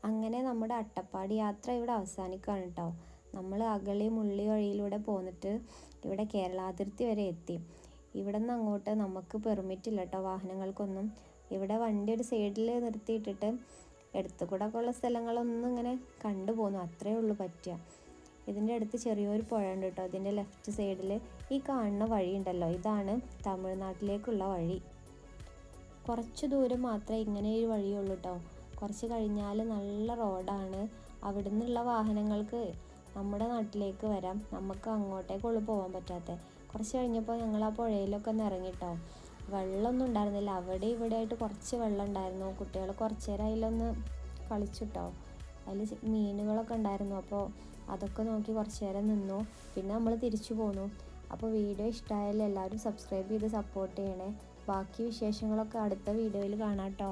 അങ്ങനെ നമ്മുടെ അട്ടപ്പാടി യാത്ര ഇവിടെ അവസാനിക്കുകയാണ് കേട്ടോ. നമ്മൾ അഗളി മുള്ളി വഴിയിലൂടെ പോന്നിട്ട് ഇവിടെ കേരള അതിർത്തി വരെ എത്തി. ഇവിടെ നിന്ന് അങ്ങോട്ട് നമുക്ക് പെർമിറ്റ് ഇല്ല കേട്ടോ വാഹനങ്ങൾക്കൊന്നും. ഇവിടെ വണ്ടി ഒരു സൈഡിൽ നിർത്തിയിട്ടിട്ട് എടുത്തു കൂടെ ഒക്കെ ഉള്ള സ്ഥലങ്ങളൊന്നും ഇങ്ങനെ കണ്ടുപോകുന്നു, അത്രയേ ഉള്ളൂ പറ്റുക. ഇതിൻ്റെ അടുത്ത് ചെറിയൊരു പുഴ ഉണ്ട് കേട്ടോ. അതിൻ്റെ ലെഫ്റ്റ് സൈഡിൽ ഈ കാണുന്ന വഴി ഉണ്ടല്ലോ, ഇതാണ് തമിഴ്നാട്ടിലേക്കുള്ള വഴി. കുറച്ച് ദൂരം മാത്രമേ ഇങ്ങനെ ഒരു വഴിയുള്ളൂ കേട്ടോ. കുറച്ച് കഴിഞ്ഞാൽ നല്ല റോഡാണ്. അവിടെ നിന്നുള്ള വാഹനങ്ങൾക്ക് നമ്മുടെ നാട്ടിലേക്ക് വരാം, നമുക്ക് അങ്ങോട്ടേക്കുള്ളൂ പോകാൻ പറ്റാത്ത. കുറച്ച് കഴിഞ്ഞപ്പോൾ ഞങ്ങൾ ആ പുഴയിലൊക്കെ ഒന്ന് ഇറങ്ങിട്ടോ. വെള്ളമൊന്നും ഉണ്ടായിരുന്നില്ല, അവിടെ ഇവിടെ ആയിട്ട് കുറച്ച് വെള്ളം ഉണ്ടായിരുന്നു. കുട്ടികൾ കുറച്ച് നേരം അതിലൊന്ന് കളിച്ചിട്ടോ. അതിൽ മീനുകളൊക്കെ ഉണ്ടായിരുന്നു. അപ്പോൾ അതൊക്കെ നോക്കി കുറച്ച് നേരം നിന്നു. പിന്നെ നമ്മൾ തിരിച്ചു പോന്നു. അപ്പോൾ വീഡിയോ ഇഷ്ടമായാലും എല്ലാവരും സബ്സ്ക്രൈബ് ചെയ്ത് സപ്പോർട്ട് ചെയ്യണേ. ബാക്കി വിശേഷങ്ങളൊക്കെ അടുത്ത വീഡിയോയിൽ കാണാം കേട്ടോ.